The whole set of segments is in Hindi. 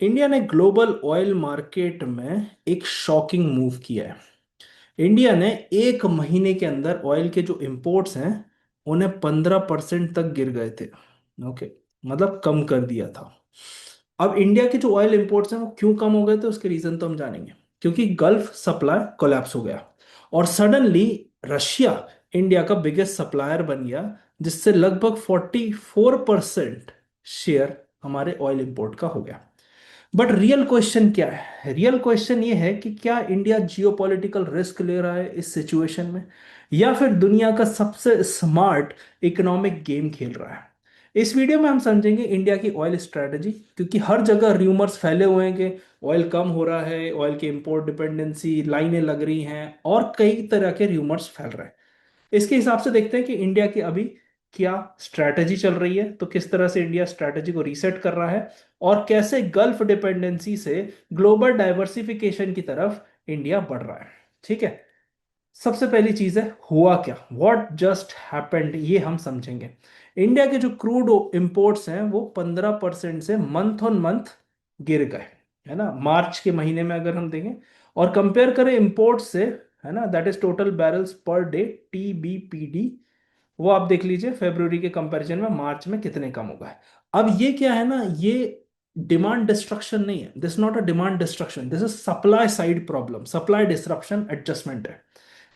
इंडिया ने ग्लोबल ऑयल मार्केट में एक शॉकिंग मूव किया है। इंडिया ने एक महीने के अंदर ऑयल के जो इंपोर्ट्स हैं उन्हें 15% तक गिर गए थे। ओके, मतलब कम कर दिया था। अब इंडिया के जो ऑयल इंपोर्ट्स हैं वो क्यों कम हो गए थे उसके रीजन तो हम जानेंगे। क्योंकि गल्फ सप्लाई कोलैप्स हो गया और सडनली रशिया इंडिया का बिगेस्ट सप्लायर बन गया, जिससे लगभग 44% शेयर हमारे ऑयल इंपोर्ट का हो गया। बट रियल क्वेश्चन क्या है? रियल क्वेश्चन ये है कि क्या इंडिया जियोपॉलिटिकल रिस्क ले रहा है इस सिचुएशन में, या फिर दुनिया का सबसे स्मार्ट इकोनॉमिक गेम खेल रहा है। इस वीडियो में हम समझेंगे इंडिया की ऑयल स्ट्रेटजी, क्योंकि हर जगह र्यूमर्स फैले हुए हैं कि ऑयल कम हो रहा है, ऑयल की इंपोर्ट डिपेंडेंसी लाइनें लग रही हैं और कई तरह के र्यूमर्स फैल रहे हैं। इसके हिसाब से देखते हैं कि इंडिया की अभी क्या स्ट्रैटेजी चल रही है, तो किस तरह से इंडिया स्ट्रैटेजी को रीसेट कर रहा है और कैसे गल्फ डिपेंडेंसी से ग्लोबल डाइवर्सिफिकेशन की तरफ इंडिया बढ़ रहा है। ठीक है, सबसे पहली चीज है हुआ क्या, व्हाट जस्ट हैपेंड, ये हम समझेंगे। इंडिया के जो क्रूड इंपोर्ट्स हैं वो 15% से मंथ ऑन मंथ गिर गए, है ना, मार्च के महीने में अगर हम देखें और कंपेयर करें इंपोर्ट से, है ना, that is total barrels per day, TBPD, वो आप देख लीजिए फरवरी के कंपैरिजन में मार्च में कितने कम हो गए। अब ये क्या है ना, ये डिमांड डिस्ट्रक्शन नहीं है, this not a demand destruction, this is supply side problem, supply disruption adjustment है।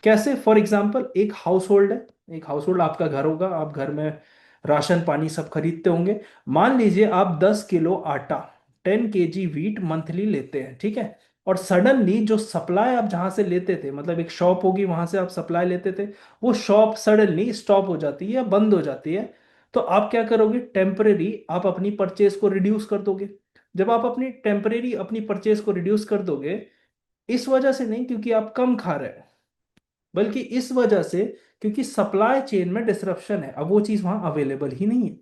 कैसे? फॉर एग्जाम्पल, एक हाउस होल्ड है, एक हाउस होल्ड आपका घर होगा, आप घर में राशन पानी सब खरीदते होंगे। मान लीजिए आप 10 किलो आटा, 10 kg वीट मंथली लेते हैं, ठीक है। और सडनली जो सप्लाई आप जहां से लेते थे, मतलब एक शॉप होगी वहां से आप सप्लाई लेते थे, वो शॉप सडनली स्टॉप हो जाती है या बंद हो जाती है। तो आप क्या करोगे? टेम्परेरी आप अपनी परचेज को रिड्यूस कर दोगे। जब आप अपनी टेम्परेरी अपनी परचेज को रिड्यूस कर दोगे, इस वजह से नहीं क्योंकि आप कम खा रहे हो, बल्कि इस वजह से क्योंकि सप्लाई चेन में डिसरप्शन है, अब वो चीज वहां अवेलेबल ही नहीं है।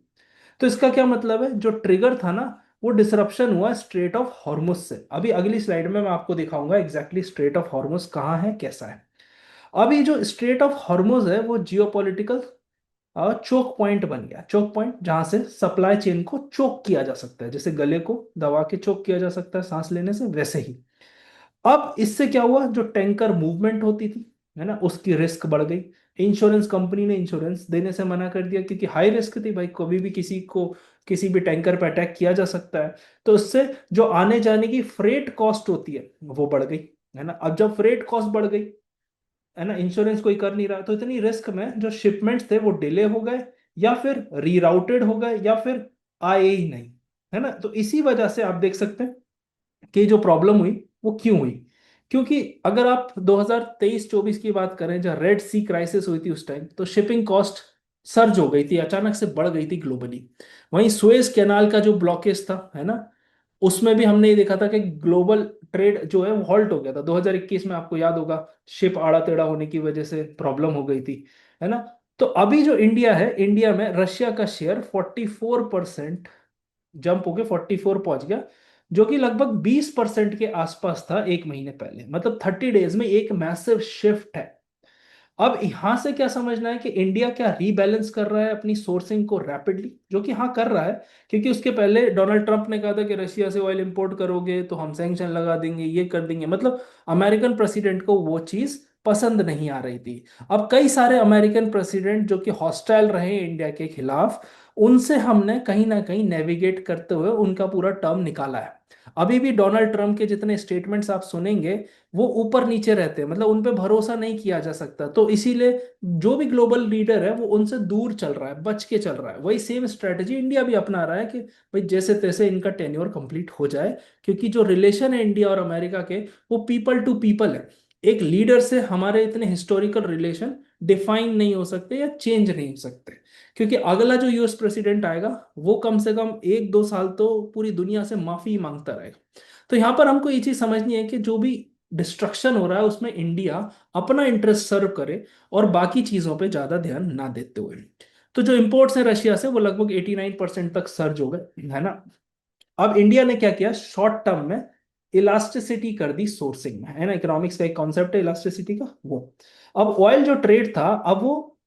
तो इसका क्या मतलब है? जो ट्रिगर था ना, वो डिसरप्शन हुआ स्ट्रेट ऑफ हॉर्मुज से। अभी अगली स्लाइड में मैं आपको दिखाऊंगा एग्जैक्टली स्ट्रेट ऑफ हॉर्मुज कहाँ है, कैसा है। अब ये जो स्ट्रेट ऑफ हॉर्मुज है वो जियोपॉलिटिकल चोक पॉइंट बन गया, चोक पॉइंट जहां से सप्लाई चेन को चोक किया जा सकता है, जैसे गले को दबा के चोक किया जा सकता है सांस लेने से, वैसे ही। अब इससे क्या हुआ, जो टैंकर मूवमेंट होती थी, है ना, उसकी रिस्क बढ़ गई। इंश्योरेंस कंपनी ने इंश्योरेंस देने से मना कर दिया, क्योंकि हाई रिस्क थी भाई, कभी भी किसी को किसी भी टैंकर पर अटैक किया जा सकता है। तो उससे जो आने जाने की फ्रेट कॉस्ट होती है वो बढ़ गई, है ना। अब जब फ्रेट कॉस्ट बढ़ गई, है ना, इंश्योरेंस कोई कर नहीं रहा, तो इतनी रिस्क में जो शिपमेंट्स थे वो डिले हो गए, या फिर रीराउटेड हो गए, या फिर आए ही नहीं, है ना। तो इसी वजह से आप देख सकते हैं कि जो प्रॉब्लम हुई वो क्यों हुई। क्योंकि अगर आप 2023-24 की बात करें, जब रेड सी क्राइसिस हुई थी उस टाइम, तो शिपिंग कॉस्ट सर्ज हो गई थी, अचानक से बढ़ गई थी ग्लोबली। वहीं सुएज कैनाल का जो ब्लॉकेज था, है ना, उसमें भी हमने ये देखा था कि ग्लोबल ट्रेड जो है वो हॉल्ट हो गया था 2021 में, आपको याद होगा, शिप आड़ा टेढ़ा होने की वजह से प्रॉब्लम हो गई थी, है ना। तो अभी जो इंडिया है, इंडिया में रशिया का शेयर 44% जंप होके 44 पहुंच गया, जो कि लगभग 20% के आसपास था एक महीने पहले। मतलब 30 डेज में एक मैसिव शिफ्ट है। अब यहां से क्या समझना है कि इंडिया क्या रीबैलेंस कर रहा है अपनी सोर्सिंग को रैपिडली, जो कि हाँ कर रहा है। क्योंकि उसके पहले डोनाल्ड ट्रंप ने कहा था कि रशिया से ऑयल इंपोर्ट करोगे तो हम सैंक्शन लगा देंगे, ये कर देंगे, मतलब अमेरिकन प्रेसिडेंट को वो चीज पसंद नहीं आ रही थी। अब कई सारे अमेरिकन प्रेसिडेंट जो कि हॉस्टाइल रहे इंडिया के खिलाफ, उनसे हमने कहीं ना कहीं नेविगेट करते हुए उनका पूरा टर्म निकाला है। अभी भी डोनाल्ड ट्रंप के जितने स्टेटमेंट्स आप सुनेंगे वो ऊपर नीचे रहते हैं, मतलब उन पे भरोसा नहीं किया जा सकता। तो इसीलिए जो भी ग्लोबल लीडर है वो उनसे दूर चल रहा है, बच के चल रहा है। वही सेम स्ट्रेटजी इंडिया भी अपना रहा है कि भाई जैसे तैसे इनका टेन्योर कंप्लीट हो जाए, क्योंकि जो रिलेशन है इंडिया और अमेरिका के, वो पीपल टू पीपल है। एक लीडर से हमारे इतने हिस्टोरिकल रिलेशन डिफाइन नहीं हो सकते या चेंज नहीं हो सकते, क्योंकि अगला जो यूएस प्रेसिडेंट आएगा वो कम से कम 1-2 साल तो पूरी दुनिया से माफी मांगता रहेगा। तो यहाँ पर हमको ये चीज समझनी है कि जो भी डिस्ट्रक्शन हो रहा है उसमें इंडिया अपना इंटरेस्ट सर्व करे और बाकी चीजों पे ज्यादा ध्यान ना देते हुए। तो जो इंपोर्ट्स है रशिया से वो लगभग 89% तक सर्ज हो गए, है ना। अब इंडिया ने क्या किया, शॉर्ट टर्म में इलास्टिसिटी कर दी सोर्सिंग में, है ना, इकोनॉमिक्स का एक कॉन्सेप्ट है इलास्टिसिटी का वो। अब ऑयल जो ट्रेड था, अब वो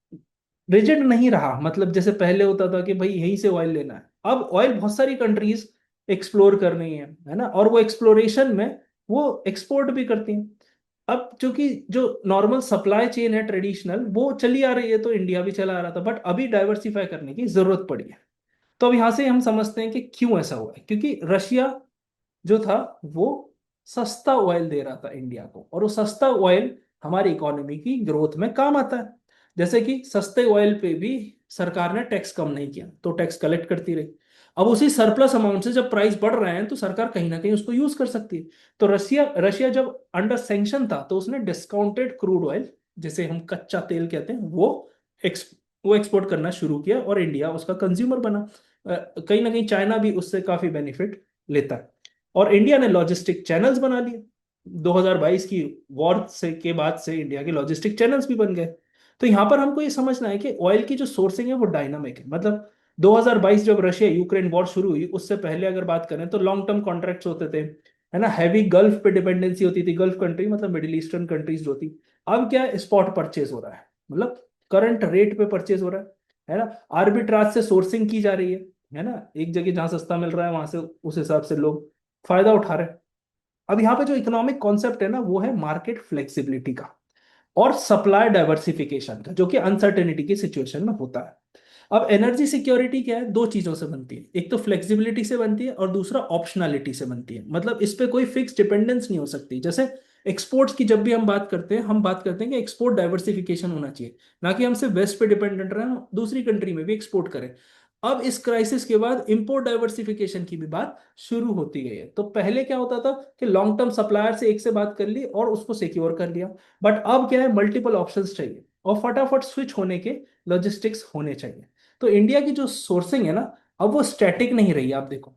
रिजिड नहीं रहा, मतलब जैसे पहले होता था कि भाई यहीं से ऑयल लेना है। अब ऑयल बहुत सारी कंट्रीज एक्सप्लोर करनी है ना, और वो एक्सप्लोरेशन में वो एक्सपोर्ट भी करती हैं। अब चूंकि जो नॉर्मल सप्लाई चेन है ट्रेडिशनल वो चली आ रही है, तो इंडिया भी चला आ रहा था, बट अभी डाइवर्सिफाई करने की जरूरत पड़ी है। तो अब यहां से हम समझते हैं कि क्यों ऐसा हुआ है, क्योंकि रशिया जो था वो सस्ता ऑयल दे रहा था इंडिया को, और वो सस्ता ऑयल हमारी इकोनॉमी की ग्रोथ में काम आता है। जैसे कि सस्ते ऑयल पे भी सरकार ने टैक्स कम नहीं किया, तो टैक्स कलेक्ट करती रही। अब उसी सरप्लस अमाउंट से जब प्राइस बढ़ रहे हैं तो सरकार कहीं ना कहीं उसको यूज कर सकती है। तो रशिया रशिया जब अंडर सैंक्शन था तो उसने डिस्काउंटेड क्रूड ऑयल, जिसे हम कच्चा तेल कहते हैं, एक्स वो एक्सपोर्ट करना शुरू किया, और इंडिया उसका कंज्यूमर बना। कहीं ना कहीं चाइना भी उससे काफी बेनिफिट लेता है। और इंडिया ने लॉजिस्टिक चैनल्स बना लिए। 2022 की वॉर से के बाद से इंडिया के लॉजिस्टिक चैनल्स भी बन गए। तो यहां पर हमको ये समझना है कि ऑयल की जो सोर्सिंग है वो डायनामिक है। मतलब 2022 जब रशिया यूक्रेन वॉर शुरू हुई उससे पहले अगर बात करें तो लॉन्ग टर्म कॉन्ट्रैक्ट्स होते थे, है ना, हैवी गल्फ पे डिपेंडेंसी होती थी, गल्फ कंट्री मतलब मिडिल ईस्टर्न कंट्रीज जो थी। अब क्या स्पॉट परचेज हो रहा है, मतलब करंट रेट पे परचेज हो रहा है ना। आर्बिट्राज से सोर्सिंग की जा रही है ना, एक जगह जहां सस्ता मिल रहा है वहां से उस हिसाब से लोग फायदा उठा रहे हैं। अब यहाँ पे जो इकोनॉमिक कॉन्सेप्ट है ना वो है मार्केट फ्लेक्सिबिलिटी का और सप्लाई डाइवर्सिफिकेशन का, जो कि अनसर्टेनिटी की सिचुएशन में होता है। अब एनर्जी सिक्योरिटी क्या है, दो चीजों से बनती है, एक तो फ्लेक्सिबिलिटी से बनती है और दूसरा ऑप्शनैलिटी से बनती है। मतलब इस पे कोई फिक्स डिपेंडेंस नहीं हो सकती। जैसे एक्सपोर्ट्स की जब भी हम बात करते हैं, हम बात करते हैं कि एक्सपोर्ट डाइवर्सिफिकेशन होना चाहिए, ना कि हम सिर्फ वेस्ट पे डिपेंडेंट रहें, हम दूसरी कंट्री में भी एक्सपोर्ट करें। अब इस क्राइसिस के बाद इंपोर्ट डाइवर्सिफिकेशन की भी बात शुरू होती गई है। तो पहले क्या होता था कि लॉन्ग टर्म सप्लायर से एक से बात कर ली और उसको सिक्योर कर लिया, बट अब क्या है, मल्टीपल ऑप्शंस चाहिए और फटाफट स्विच होने के लॉजिस्टिक्स होने चाहिए। तो इंडिया की जो सोर्सिंग है ना, अब वो स्टैटिक नहीं रही है। आप देखो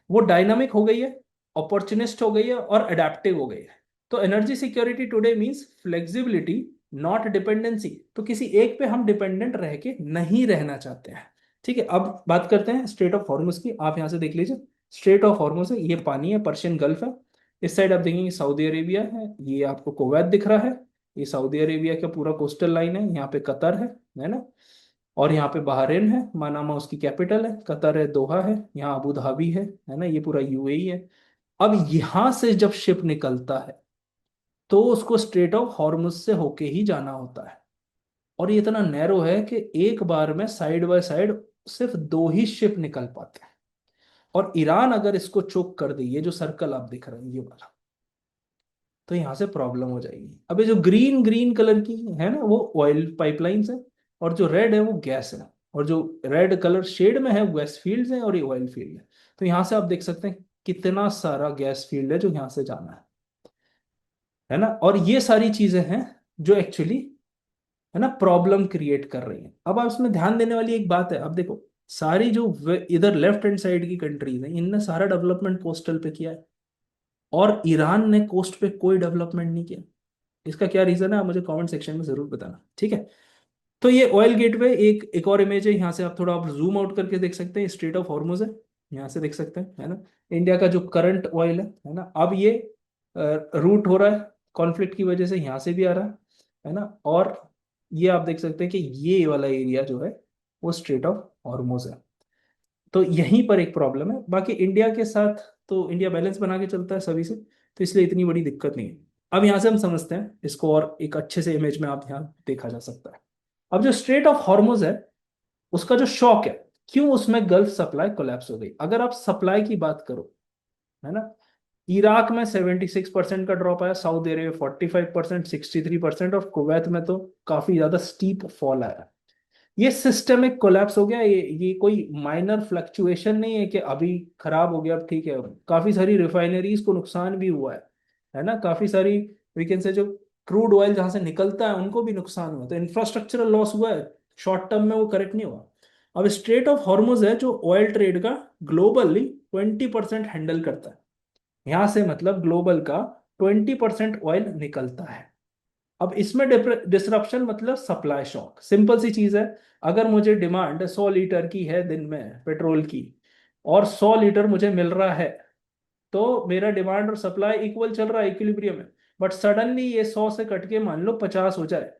वो डायनामिक हो गई है, अपॉर्चुनिस्ट हो गई है और अडेप्टिव हो गई है। तो energy security today means flexibility, not dependency. तो किसी एक पे हम डिपेंडेंट रह के नहीं रहना चाहते हैं। ठीक है, अब बात करते हैं स्ट्रेट ऑफ हॉर्मुज की। आप यहां से देख लीजिए, स्ट्रेट ऑफ हॉर्मुज है, ये पानी है, पर्शियन गल्फ है। इस साइड आप देखेंगे सऊदी अरेबिया है, ये आपको कुवैत दिख रहा है, ये सऊदी अरेबिया का पूरा कोस्टल लाइन है, यहाँ पे कतर है ना, और यहाँ पे बहरीन है, मनामा उसकी कैपिटल है, कतर है, दोहा है, यहाँ अबू धाबी है ना, ये पूरा यूएई है। अब यहाँ से जब शिप निकलता है तो उसको स्ट्रेट ऑफ हॉर्मुज से होके ही जाना होता है, और ये इतना नैरो है कि एक बार में साइड बाय साइड सिर्फ दो ही शिप निकल पाते हैं। और ईरान अगर इसको चोक कर दे, ये जो सर्कल आप दिख रहे हैं ये वाला, तो यहाँ से प्रॉब्लम हो जाएगी। अब ये जो ग्रीन ग्रीन कलर की है ना वो ऑयल पाइपलाइंस है, और जो रेड है वो गैस है, और जो रेड कलर शेड में है वो गैस फील्ड्स हैं और ये ऑयल फील्ड है। तो यहाँ से आप देख सकते हैं कितना सारा गैस फील्ड है जो यहाँ से जाना है ना, और ये सारी चीजें हैं जो एक्चुअली है ना प्रॉब्लम क्रिएट कर रही हैं। अब आप इसमें ध्यान देने वाली एक बात है, अब देखो सारी जो इधर लेफ्ट हैंड साइड की कंट्रीज हैं इनने सारा डेवलपमेंट कोस्टल पे किया है, और ईरान ने कोस्ट पे कोई डेवलपमेंट नहीं किया। इसका क्या रीजन है आप मुझे कमेंट सेक्शन में जरूर बताना, ठीक है। तो ये ऑयल गेटवे एक और इमेज है, यहाँ से आप थोड़ा आप जूम आउट करके देख सकते हैं, स्ट्रेट ऑफ हॉर्मुज है, यहाँ से देख सकते हैं, है ना। इंडिया का जो करंट ऑयल है ना, अब ये रूट हो रहा है कॉन्फ्लिक्ट की वजह से, यहाँ से भी आ रहा है ना। और ये आप देख सकते हैं कि ये वाला एरिया जो है वो स्ट्रेट ऑफ हॉर्मुज है। तो यहीं पर एक प्रॉब्लम है, बाकी इंडिया के साथ तो इंडिया बैलेंस बना के चलता है सभी से, तो इसलिए इतनी बड़ी दिक्कत नहीं है। अब यहाँ से हम समझते हैं इसको, और एक अच्छे से इमेज में आप यहाँ देखा जा सकता है। अब जो स्ट्रेट ऑफ हॉर्मुज है उसका जो शॉक है, क्यों उसमें गल्फ सप्लाई कोलैप्स हो गई। अगर आप सप्लाई की बात करो, है ना, इराक में 76% का ड्रॉप आया, सऊदी अरेबिया 45%, 63%, और कुवैत में तो काफी ज्यादा स्टीप फॉल आया। ये सिस्टमिक कोलैप्स हो गया, ये कोई माइनर फ्लक्चुएशन नहीं है कि अभी खराब हो गया अब ठीक है। काफी सारी रिफाइनरीज को नुकसान भी हुआ है ना, काफी सारी वी कैन से जो क्रूड ऑयल जहां से निकलता है उनको भी नुकसान हुआ, तो इंफ्रास्ट्रक्चरल लॉस हुआ है। शॉर्ट टर्म में वो करेक्ट नहीं हुआ। अब स्ट्रेट ऑफ हॉर्मुज है जो ऑयल ट्रेड का ग्लोबली 20% हैंडल करता है, यहां से मतलब ग्लोबल का 20% ऑयल निकलता है। अब इसमें डिसरप्शन मतलब सप्लाई शॉक, सिंपल सी चीज है। अगर मुझे डिमांड 100 लीटर की है दिन में पेट्रोल की, और 100 लीटर मुझे मिल रहा है, तो मेरा डिमांड और सप्लाई इक्वल चल रहा है, इक्विलिब्रियम है। बट सडनली ये 100 से कट के मान लो 50 हो जाए,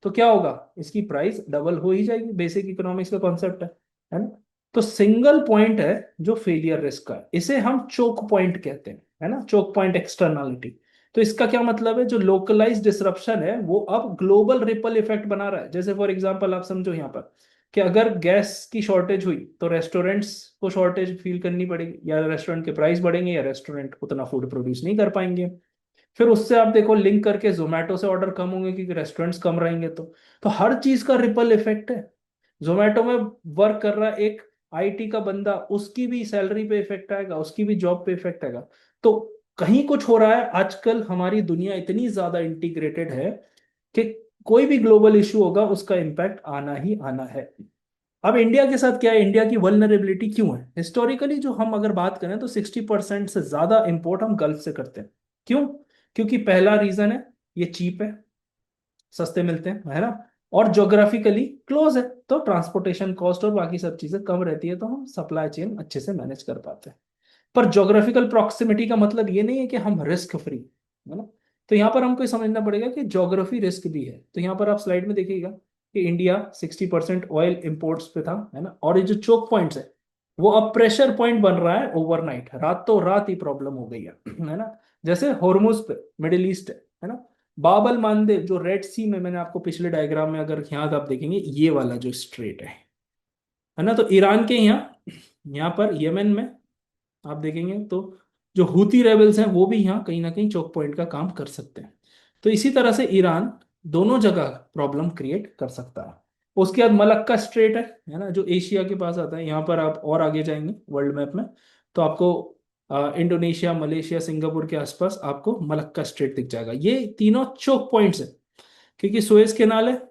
तो क्या होगा, इसकी प्राइस डबल हो ही जाएगी। बेसिक इकोनॉमिक्स का कॉन्सेप्ट है ना। तो सिंगल पॉइंट है जो फेलियर रिस्क का है, इसे हम चोक पॉइंट कहते हैं, है ना, चोक पॉइंट एक्सटर्नलिटी। तो इसका क्या मतलब है, जो लोकलाइज डिसरप्शन है वो अब ग्लोबल रिपल इफेक्ट बना रहा है। जैसे फॉर एग्जांपल आप समझो यहाँ पर कि अगर गैस की शॉर्टेज हुई तो रेस्टोरेंट्स को शॉर्टेज फील करनी पड़ेगी, या रेस्टोरेंट के प्राइस बढ़ेंगे, या रेस्टोरेंट उतना फूड प्रोड्यूस नहीं कर पाएंगे। फिर उससे आप देखो लिंक करके जोमेटो से ऑर्डर कम होंगे क्योंकि रेस्टोरेंट्स कम रहेंगे। तो हर चीज का रिपल इफेक्ट है। जोमेटो में वर्क कर रहा एक आईटी का बंदा, उसकी भी सैलरी पे इफेक्ट आएगा, उसकी भी जॉब पे इफेक्ट आएगा। तो कहीं कुछ हो रहा है। आजकल हमारी दुनिया इतनी ज्यादा इंटीग्रेटेड है कि कोई भी ग्लोबल इशू होगा उसका इम्पैक्ट आना ही आना है। अब इंडिया के साथ क्या है, इंडिया की वल्नरेबिलिटी क्यों है, हिस्टोरिकली जो हम अगर बात करें तो 60% से ज्यादा इंपोर्ट हम गल्फ से करते हैं। क्यों? क्योंकि पहला रीजन है, ये चीप है, सस्ते मिलते हैं, है ना, और ज्योग्राफिकली क्लोज है, तो ट्रांसपोर्टेशन कॉस्ट और बाकी सब चीजें कम रहती है, तो हम सप्लाई चेन अच्छे से मैनेज कर पाते हैं। पर ज्योग्राफिकल प्रॉक्सिमिटी का मतलब ये नहीं है कि हम रिस्क फ्री, है ना। तो यहाँ पर हमको ये समझना पड़ेगा कि ज्योग्राफी रिस्क भी है। तो यहाँ पर आप स्लाइड में देखिएगा कि इंडिया 60% ऑयल इंपोर्ट्स पे था, है ना, और ये जो चोक पॉइंट्स है वो अब प्रेशर पॉइंट बन रहा है ओवरनाइट, रातों रात ही प्रॉब्लम हो गई है ना। जैसे हॉर्मुज पे मिडिल ईस्ट है ना, बाबल मानदेव जो रेड सी में, मैंने आपको पिछले डायग्राम में अगर यहाँ आप देखेंगे ये वाला जो स्ट्रेट है ना, तो ईरान के यहाँ, यहाँ पर यमन में आप देखेंगे तो जो हूती रेबल्स हैं वो भी यहाँ कहीं ना कहीं चोक पॉइंट का काम कर सकते हैं। तो इसी तरह से ईरान दोनों जगह प्रॉब्लम क्रिएट कर सकता है। उसके बाद मलक्का स्ट्रेट है ना, जो एशिया के पास आता है। यहाँ पर आप और आगे जाएंगे वर्ल्ड मैप में तो आपको इंडोनेशिया, मलेशिया, सिंगापुर के आसपास आपको मलक्का स्ट्रेट दिख जाएगा। ये तीनों चोक पॉइंट्स है क्योंकि सुएज कैनाल है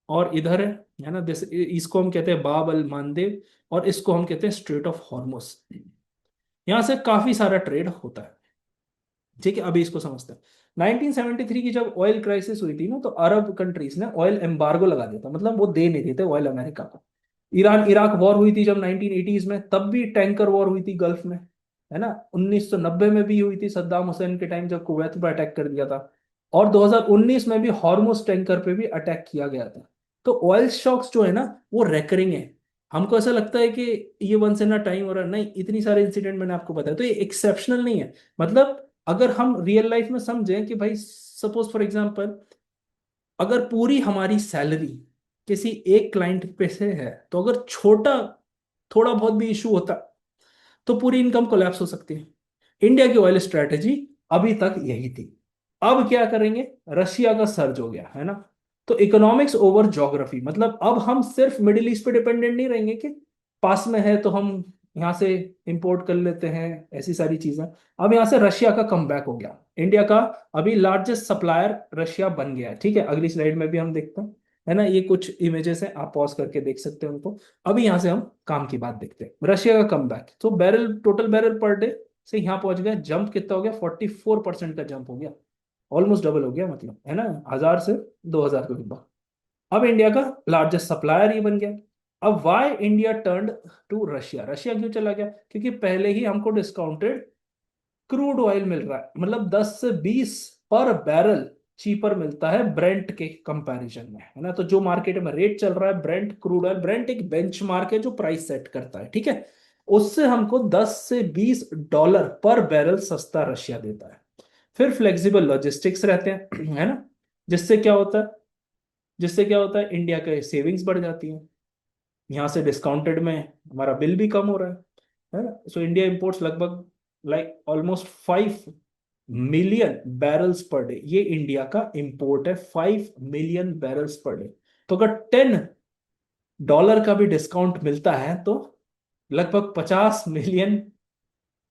और इधर है ना, जैसे इसको हम कहते हैं बाब अल मांदेव, और इसको हम कहते हैं स्ट्रेट ऑफ हॉर्मुज। यहाँ से काफी सारा ट्रेड होता है। ठीक है, अभी इसको समझते हैं। 1973 की जब ऑयल क्राइसिस हुई थी ना, तो अरब कंट्रीज ने ऑयल एम्बार्गो लगा दिया था, मतलब वो दे नहीं देते ऑयल अमेरिका को। ईरान इराक वॉर हुई थी जब 1980s में, तब भी टैंकर वॉर हुई थी गल्फ में, है ना। 1990 में भी हुई थी सद्दाम हुसैन के टाइम जब कुवैत पर अटैक कर दिया था, और 2019 में भी हॉर्मुज टैंकर पे भी अटैक किया गया था। तो ऑयल शॉक्स जो है ना वो रेकरिंग है। हमको ऐसा लगता है कि ये वंस इन अ टाइम हो रहा है, नहीं, इतनी सारे इंसिडेंट मैंने आपको बताया, तो ये एक्सेप्शनल नहीं है। मतलब अगर हम रियल लाइफ में समझें कि भाई सपोज फॉर एग्जांपल अगर पूरी हमारी सैलरी किसी एक क्लाइंट पे से है, तो अगर छोटा थोड़ा बहुत भी इशू होता तो पूरी इनकम कोलैप्स हो सकती है। इंडिया की ऑयल स्ट्रेटेजी अभी तक यही थी। अब क्या करेंगे, रशिया का सर्ज हो गया है ना, तो इकोनॉमिक्स ओवर ज्योग्राफी, मतलब अब हम सिर्फ मिडिल ईस्ट पे डिपेंडेंट नहीं रहेंगे कि पास में है तो हम यहाँ से इंपोर्ट कर लेते हैं, ऐसी सारी चीजें। अब यहाँ से रशिया का कमबैक हो गया, इंडिया का अभी लार्जेस्ट सप्लायर रशिया बन गया है। ठीक है, अगली स्लाइड में भी हम देखते हैं, है ना, ये कुछ इमेजेस हैं, आप पॉज करके देख सकते हैं उनको। अभी यहाँ से हम काम की बात देखते हैं, रशिया का कमबैक। तो barrel, total barrel per day से यहाँ पहुंच गया, जंप कितना हो गया, 44% का जंप हो गया, ऑलमोस्ट डबल हो गया, मतलब है ना, 1000 से 2000 के लगभग। अब इंडिया का लार्जेस्ट सप्लायर ये बन गया। अब why India turned to Russia, Russia क्यों चला गया, क्योंकि पहले ही हमको डिस्काउंटेड क्रूड ऑयल मिल रहा है, मतलब 10 से 20 पर बैरल चीपर मिलता है ब्रेंट के कंपैरिजन में, है ना। तो जो मार्केट में रेट चल रहा है ब्रेंट क्रूड ऑयल, ब्रेंट एक बेंचमार्क है जो प्राइस सेट करता है, ठीक है, उससे हमको 10 से 20 डॉलर पर बैरल सस्ता रशिया देता है। फिर फ्लेक्सिबल लॉजिस्टिक्स रहते हैं, है ना, जिससे क्या होता है, जिससे क्या होता है, इंडिया के सेविंग्स बढ़ जाती है, यहाँ से डिस्काउंटेड में हमारा बिल भी कम हो रहा है ना। सो इंडिया इंपोर्ट्स लगभग like almost 5 million barrels per day, ये इंडिया का इंपोर्ट है, 5 मिलियन बैरल्स पर डे। तो अगर $10 का भी डिस्काउंट मिलता है तो लगभग 50 मिलियन,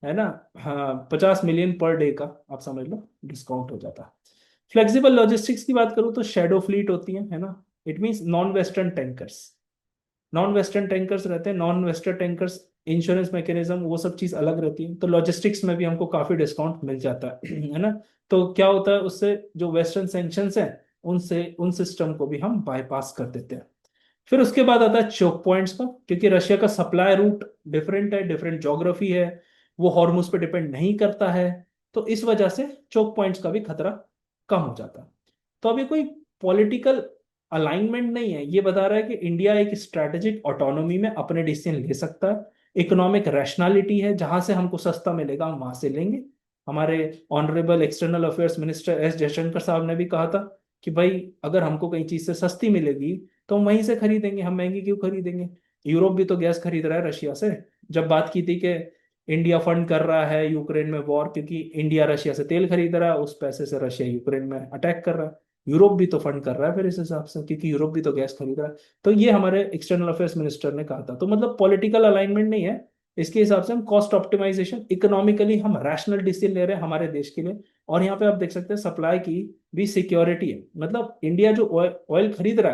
है ना, हाँ 50 मिलियन पर डे का आप समझ लो डिस्काउंट हो जाता है। फ्लेक्सिबल लॉजिस्टिक्स की बात करूँ तो शेडो फ्लीट होती है ना, it means non western tankers. Non western tankers रहते हैं, non western tankers insurance mechanism वो सब चीज अलग रहती है, तो लॉजिस्टिक्स में भी हमको काफी डिस्काउंट मिल जाता है ना। तो क्या होता है उससे, जो वेस्टर्न सैंक्शंस हैं उनसे उन सिस्टम को भी हम बाईपास कर देते हैं। फिर उसके बाद आता है चोक पॉइंट्स का, क्योंकि रशिया का सप्लाई रूट डिफरेंट है, डिफरेंट ज्योग्राफी है, वो हॉर्मुज पे डिपेंड नहीं करता है, तो इस वजह से चोक पॉइंट्स का भी खतरा कम हो जाता है। तो अभी कोई पॉलिटिकल अलाइनमेंट नहीं है, ये बता रहा है कि इंडिया एक स्ट्रेटेजिक ऑटोनॉमी में अपने डिसीजन ले सकता है। इकोनॉमिक रैशनैलिटी है, जहां से हमको सस्ता मिलेगा हम वहां से लेंगे। हमारे honourable external affairs minister S Jaishankar साहब ने भी कहा था कि भाई अगर हमको कहीं चीज से सस्ती मिलेगी तो हम वहीं से खरीदेंगे, हम महंगी क्यों खरीदेंगे। यूरोप भी तो गैस खरीद रहा है रशिया से। जब बात की थी कि इंडिया फंड कर रहा है यूक्रेन में वॉर, क्योंकि इंडिया रशिया से तेल खरीद रहा है, उस पैसे से रशिया यूक्रेन में अटैक कर रहा है। यूरोप भी तो फंड कर रहा है फिर इस हिसाब से, क्योंकि यूरोप भी तो गैस खरीद रहा है। तो ये हमारे एक्सटर्नल अफेयर्स मिनिस्टर ने कहा था। तो मतलब पॉलिटिकल अलाइनमेंट नहीं है, इसके हिसाब से हम कॉस्ट ऑप्टिमाइजेशन, इकोनॉमिकली हम रैशनल डिसीजन ले रहे हैं हमारे देश के लिए। और यहाँ पे आप देख सकते हैं सप्लाई की भी सिक्योरिटी है। मतलब इंडिया जो ऑयल खरीद रहा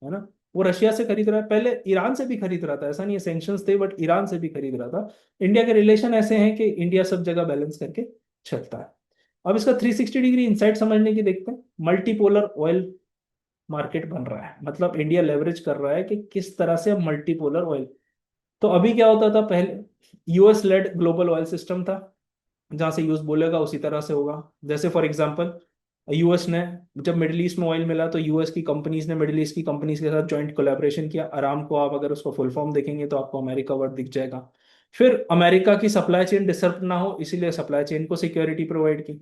है ना, वो रशिया से खरीद रहा है, पहले ईरान से भी खरीद रहा था, ऐसा नहीं है सैंक्शंस थे बट ईरान से भी खरीद रहा था। इंडिया के रिलेशन ऐसे हैं कि इंडिया सब जगह बैलेंस करके चलता है। अब इसका 360 डिग्री इनसाइट समझने की देखते हैं। मल्टीपोलर ऑयल मार्केट बन रहा है, मतलब इंडिया लेवरेज कर रहा है कि किस तरह से मल्टीपोलर ऑयल। तो अभी क्या होता था, पहले US led global oil system था, जहां से यूएस बोलेगा उसी तरह से होगा। जैसे फॉर एग्जांपल यूएस ने, जब मिडिल ईस्ट में ऑयल मिला तो यूएस की कंपनीज ने मिडिल ईस्ट की कंपनीज के साथ जॉइंट कोलैबोरेशन किया। आराम को आप अगर उसको फुल फॉर्म देखेंगे तो आपको अमेरिका वर्ड दिख जाएगा। फिर अमेरिका की सप्लाई चेन डिस्टर्ब ना हो इसीलिए सप्लाई चेन को सिक्योरिटी प्रोवाइड की।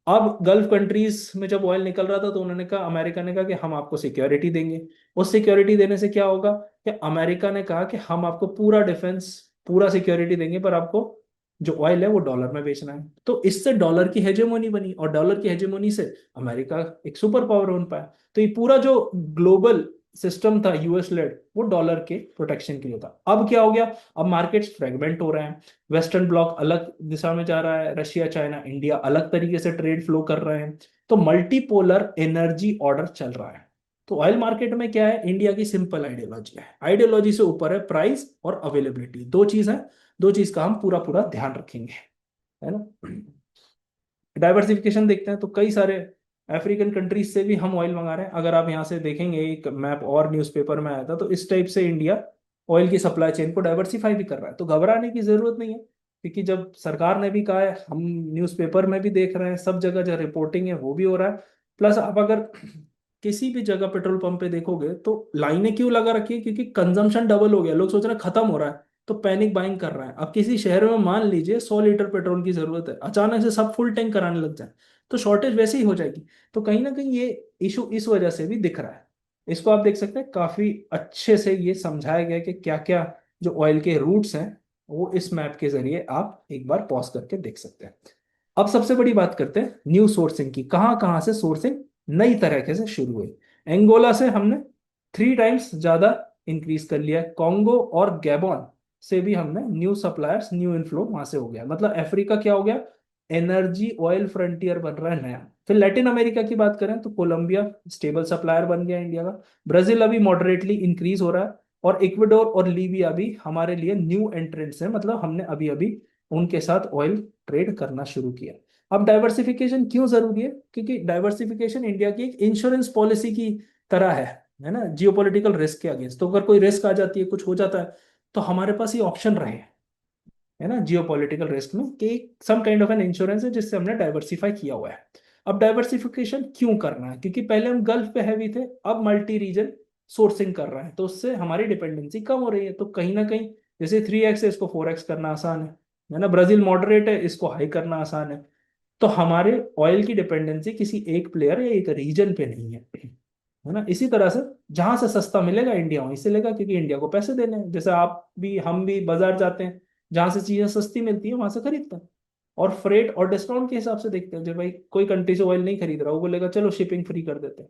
अब गल्फ कंट्रीज में जब ऑयल निकल रहा था तो उन्होंने कहा, अमेरिका ने कहा कि हम आपको सिक्योरिटी देंगे। उस सिक्योरिटी देने से क्या होगा कि अमेरिका ने कहा कि हम आपको पूरा डिफेंस, पूरा सिक्योरिटी देंगे, पर आपको जो ऑयल है वो डॉलर में बेचना है। तो इससे डॉलर की हेजेमोनी बनी, और डॉलर की हेजेमोनी से अमेरिका एक सुपर पावर बन पाया। तो ये पूरा जो ग्लोबल सिस्टम था यूएस लेड, वो डॉलर के प्रोटेक्शन के लिए था। अब क्या हो गया, अब मार्केट्स फ्रेगमेंट हो रहे हैं। वेस्टर्न ब्लॉक अलग दिशा में जा रहा है, रशिया चाइना इंडिया अलग तरीके से ट्रेड फ्लो कर रहे हैं। तो मल्टीपोलर एनर्जी ऑर्डर चल रहा है। तो ऑयल मार्केट में क्या है, इंडिया की सिंपल आइडियोलॉजी है, आइडियोलॉजी से ऊपर है प्राइस और अवेलेबिलिटी, दो चीज है। दो चीज का हम पूरा पूरा ध्यान रखेंगे, है ना। डाइवर्सिफिकेशन देखते हैं तो कई सारे अफ्रीकन कंट्रीज से भी हम ऑयल मंगा रहे हैं। अगर आप यहाँ से देखेंगे, एक मैप और न्यूज़पेपर में आया था, तो इस टाइप से इंडिया ऑयल की सप्लाई चेन को डाइवर्सिफाई भी कर रहा है। तो घबराने की जरूरत नहीं है, क्योंकि जब सरकार ने भी कहा है, हम न्यूज़पेपर में भी देख रहे हैं, सब जगह जो रिपोर्टिंग है वो भी हो रहा है। प्लस आप अगर किसी भी जगह पेट्रोल पंप पे देखोगे तो लाइनें क्यों लगा रखी है, क्योंकि कंजम्पशन डबल हो गया, लोग सोच रहे हैं खत्म हो रहा है तो पैनिक बाइंग कर रहे हैं। अब किसी शहर में मान लीजिए 100 लीटर पेट्रोल की जरूरत है, अचानक से सब फुल टैंक कराने लग जाए तो शॉर्टेज वैसे ही हो जाएगी। तो कहीं ना कहीं ये इशू इस वजह से भी दिख रहा है। इसको आप देख सकते हैं, काफी अच्छे से ये समझाया गया है कि क्या क्या जो ऑयल के रूट्स हैं, वो इस मैप के जरिए आप एक बार पॉज करके देख सकते हैं। अब सबसे बड़ी बात करते हैं न्यू सोर्सिंग की, कहाँ कहाँ से सोर्सिंग नई तरीके से शुरू हुई। एंगोला से हमने 3 टाइम्स ज्यादा इंक्रीज कर लिया है। कॉन्गो और गैबॉन से भी हमने न्यू सप्लायर्स, न्यू इनफ्लो वहां से हो गया। मतलब अफ्रीका क्या हो गया, एनर्जी ऑयल फ्रंटियर बन रहा है नया। फिर लैटिन अमेरिका की बात करें तो कोलंबिया स्टेबल सप्लायर बन गया इंडिया का। ब्राजील अभी मॉडरेटली इंक्रीज हो रहा है। और इक्वेडोर और लीबिया भी हमारे लिए न्यू एंट्रेंट्स है, मतलब हमने अभी अभी उनके साथ ऑयल ट्रेड करना शुरू किया। अब डाइवर्सिफिकेशन क्यों जरूरी है, क्योंकि डाइवर्सिफिकेशन इंडिया की एक इंश्योरेंस पॉलिसी की तरह है ना, जियोपॉलिटिकल रिस्क के अगेंस्ट। तो अगर कोई रिस्क आ जाती है, कुछ हो जाता है, तो हमारे पास ये ऑप्शन रहे, है ना, जियोपॉलिटिकल रिस्क में, कि some kind of an insurance है जिससे हमने डाइवर्सिफाई किया हुआ है। अब डाइवर्सिफिकेशन क्यों करना है, क्योंकि पहले हम गल्फ पे हैवी थे, अब मल्टी रीजन सोर्सिंग कर रहे हैं, तो उससे हमारी डिपेंडेंसी कम हो रही है। तो कहीं ना कहीं जैसे 3x है, इसको 4x करना आसान है ना। ब्राजील मॉडरेट है, इसको हाई करना आसान है। तो हमारे ऑयल की डिपेंडेंसी किसी एक प्लेयर या एक रीजन पे नहीं है ना। इसी तरह से जहां से सस्ता मिलेगा इंडिया वहीं से लेगा, क्योंकि इंडिया को पैसे देने हैं। जैसे आप भी हम भी बाजार जाते हैं, जहां से चीजें सस्ती मिलती है वहां से खरीदते हैं। और फ्रेट और डिस्काउंट के हिसाब से देखते हैं, जब भाई कोई कंट्री से ऑयल नहीं खरीद रहा, वो बोलेगा चलो शिपिंग फ्री कर देते हैं।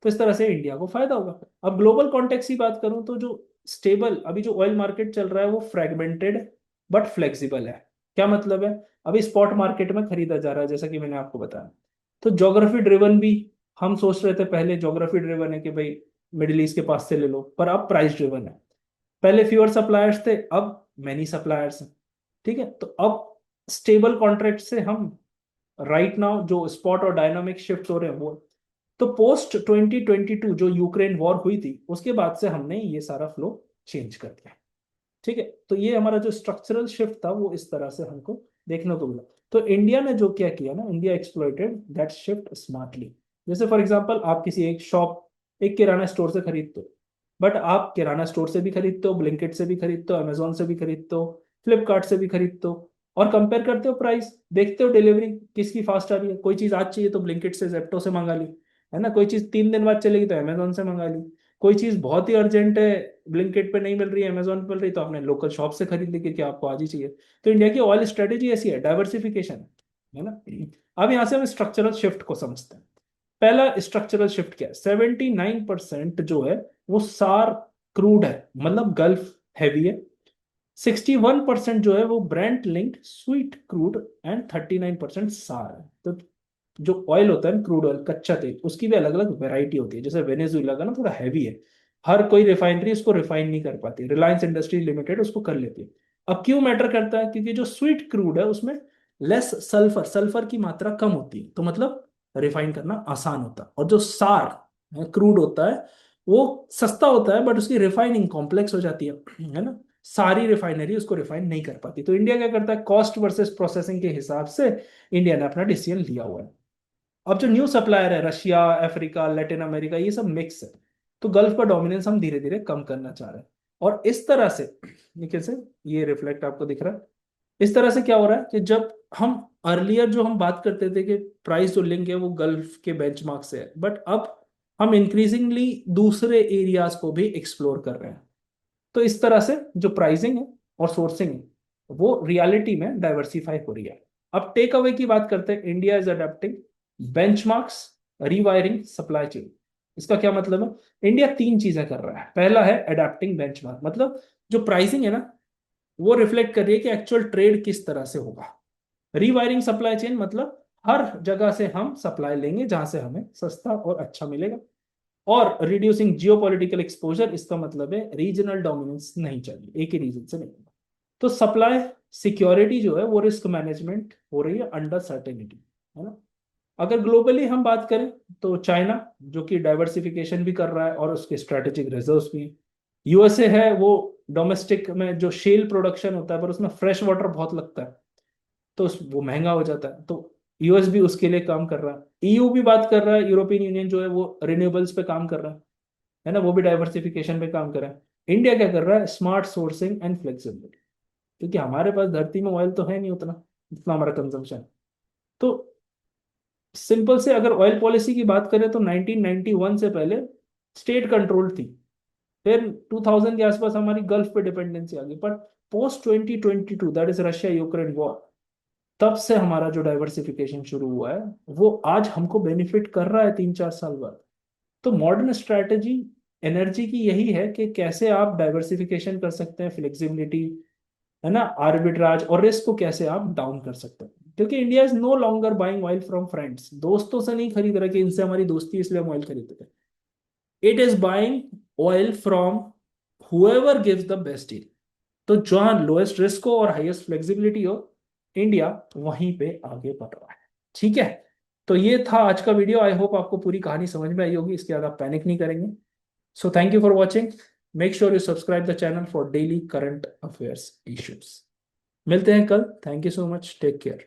तो इस तरह से इंडिया को फायदा होगा। अब ग्लोबल कॉन्टेक्स्ट की बात करूं तो जो स्टेबल अभी जो ऑयल मार्केट चल रहा है वो फ्रेगमेंटेड बट फ्लेक्सिबल है। क्या मतलब है, अभी स्पॉट मार्केट में खरीदा जा रहा है जैसा कि मैंने आपको बताया। तो ज्योग्राफी ड्रिवन भी, हम सोच रहे थे पहले ज्योग्राफी ड्रिवन है कि भाई मिडिल ईस्ट के पास से ले लो, पर अब प्राइस ड्रिवन है। पहले फ्यूअर सप्लायर्स थे, अब मैनी सप्लायर्स हैं। ठीक है, तो अब स्टेबल कॉन्ट्रैक्ट से हम राइट नाउ जो स्पॉट और डायनामिक शिफ्ट हो रहे हैं वो। तो पोस्ट 2022 जो यूक्रेन वॉर हुई थी उसके बाद से हमने ये सारा फ्लो चेंज कर दिया। ठीक है, तो ये हमारा जो स्ट्रक्चरल शिफ्ट था वो इस तरह से हमको देखने को मिला। तो इंडिया ने जो क्या किया ना, India exploited that shift smartly. जैसे फॉर एग्जांपल आप किसी एक शॉप एक किराना स्टोर से खरीदते हो। बट आप किराना स्टोर से भी खरीदते हो, ब्लिंकिट से भी खरीदते हो, अमेजोन से भी खरीदते हो, फ्लिपकार्ट से भी खरीदते हो, और कंपेयर करते हो प्राइस, देखते हो डिलीवरी किसकी फास्ट आ रही है। कोई चीज आज चाहिए तो ब्लिंकिट से, जेप्टो से मंगा ली, है ना। कोई चीज 3 दिन बाद चलेगी तो अमेजोन से मंगा ली। कोई चीज बहुत ही अर्जेंट है, ब्लिंकिट पे नहीं मिल रही है, अमेजोन पे मिल रही है, तो आपने लोकल शॉप से खरीद ली क्योंकि आपको आज ही चाहिए। तो इंडिया की ऑयल स्ट्रेटेजी ऐसी है, डाइवर्सिफिकेशन, है ना। अब यहाँ से हम स्ट्रक्चरल शिफ्ट को समझते हैं। पहला स्ट्रक्चरल शिफ्ट क्या है, 79% जो है वो सार क्रूड है, मतलब गल्फ हैवी है। 61% जो है वो Brent linked sweet crude, and 39% सार है। तो जो ऑयल होता है ना, क्रूड ऑयल, कच्चा तेल, उसकी भी अलग अलग वैरायटी होती है। जैसे वेनेजुएला का ना थोड़ा हैवी है, हर कोई रिफाइनरी उसको रिफाइन नहीं कर पाती, रिलायंस इंडस्ट्री लिमिटेड उसको कर लेती है। अब क्यों मैटर करता है, क्योंकि जो स्वीट क्रूड है उसमें लेस सल्फर, सल्फर की मात्रा कम होती है, तो मतलब रिफाइन करना आसान होता है। और जो सार क्रूड होता है वो सस्ता होता है, बट उसकी रिफाइनिंग कॉम्प्लेक्स हो जाती है ना। सारी रिफाइनरी उसको रिफाइन नहीं कर पाती। तो इंडिया क्या करता है, कॉस्ट वर्सेस प्रोसेसिंग के हिसाब से इंडिया ने अपना डिसीजन लिया हुआ है। अब जो न्यू सप्लायर है, रशिया, अफ्रीका, लैटिन अमेरिका, ये सब मिक्स है। तो गल्फ का डोमिनेंस हम धीरे धीरे कम करना चाह रहे हैं। और इस तरह से, ये कैसे, ये रिफ्लेक्ट आपको दिख रहा है। इस तरह से क्या हो रहा है कि जब हम अर्लियर जो हम बात करते थे कि प्राइस जो लिंक है वो गल्फ के बेंचमार्क से है, बट अब हम इंक्रीजिंगली दूसरे एरियाज को भी एक्सप्लोर कर रहे हैं। तो इस तरह से जो प्राइसिंग है और सोर्सिंग है वो रियलिटी में डाइवर्सिफाई हो रही है। अब टेक अवे की बात करते हैं, India is adapting benchmarks, rewiring supply chain. इसका क्या मतलब है, इंडिया 3 चीजें कर रहा है। पहला है अडेप्टिंग बेंचमार्क, मतलब जो प्राइसिंग है ना वो रिफ्लेक्ट कर रही है कि एक्चुअल ट्रेड किस तरह से होगा। रीवायरिंग सप्लाई चेन मतलब हर जगह से हम सप्लाई लेंगे जहां से हमें सस्ता और अच्छा मिलेगा। और रिड्यूसिंग जियोपॉलिटिकल एक्सपोजर, इसका मतलब है रीजनल डोमिनेंस नहीं चाहिए, एक ही रीजन से नहीं। तो सप्लाई सिक्योरिटी जो है वो रिस्क मैनेजमेंट हो रही है अंडर सर्टेनिटी, है ना। अगर ग्लोबली हम बात करें तो चाइना जो कि डाइवर्सिफिकेशन भी कर रहा है और उसके स्ट्रेटेजिक रिजर्व्स भी हैं। यूएसए है, वो डोमेस्टिक में जो शेल प्रोडक्शन होता है पर उसमें फ्रेश वाटर बहुत लगता है, तो वो महंगा हो जाता है। तो यूएस भी उसके लिए काम कर रहा है, ईयू भी बात कर रहा है, यूरोपियन यूनियन जो है वो रिन्यूएबल्स पे काम कर रहा है ना, वो भी डाइवर्सिफिकेशन पे काम कर रहा है। इंडिया क्या कर रहा है, स्मार्ट सोर्सिंग एंड फ्लेक्सिबिलिटी, क्योंकि हमारे पास धरती में ऑयल तो है नहीं उतना जितना हमारा कंजम्पशन। तो सिंपल से अगर ऑयल पॉलिसी की बात करें तो 1991 से पहले स्टेट कंट्रोल थी, फिर 2000 के आसपास हमारी गल्फ पे डिपेंडेंसी आ गई, पर post 2022 that is Russia Ukraine war, तब से हमारा जो डाइवर्सिफिकेशन शुरू हुआ है वो आज हमको बेनिफिट कर रहा है 3-4 साल बाद। तो मॉडर्न स्ट्रैटेजी एनर्जी की यही है कि कैसे आप डाइवर्सिफिकेशन कर सकते हैं, फ्लेक्सिबिलिटी, है ना, आर्बिट्राज और रिस्क को कैसे आप डाउन कर सकते हैं। क्योंकि India is no longer buying oil from friends, दोस्तों से नहीं खरीद रहे कि इनसे हमारी दोस्ती है इसलिए हम ऑयल खरीदते थे। It is buying oil from whoever gives the best deal. तो जहां लोएस्ट रिस्क हो और हाईएस्ट फ्लेक्सिबिलिटी हो, इंडिया वहीं पे आगे बढ़ रहा है। ठीक है, तो ये था आज का वीडियो। आई होप आपको पूरी कहानी समझ में आई होगी, इसके बाद आप पैनिक नहीं करेंगे। So thank you for watching. Make sure you subscribe the channel for daily current affairs issues. मिलते हैं कल। Thank you so much, take care.